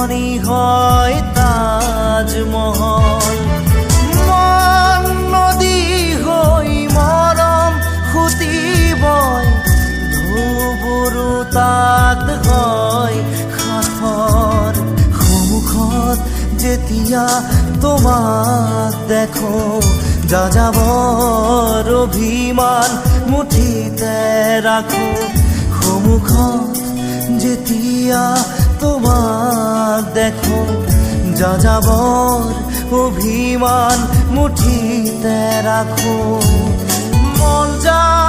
জীবনী হয় তাজমহল। মন নদী হৈ মৰম সুতি বয়, ধুবুৰু তাত হয় সাঁথৰ। সন্মুখত যেতিয়া তোমাক দেখো, যাযাবৰ অভিমান মুঠিতে ৰাখো। সন্মুখত যেতিয়া তোমাক দেখো, যাযাবৰ অভিমান মুঠিতে ৰাখো। মন যায়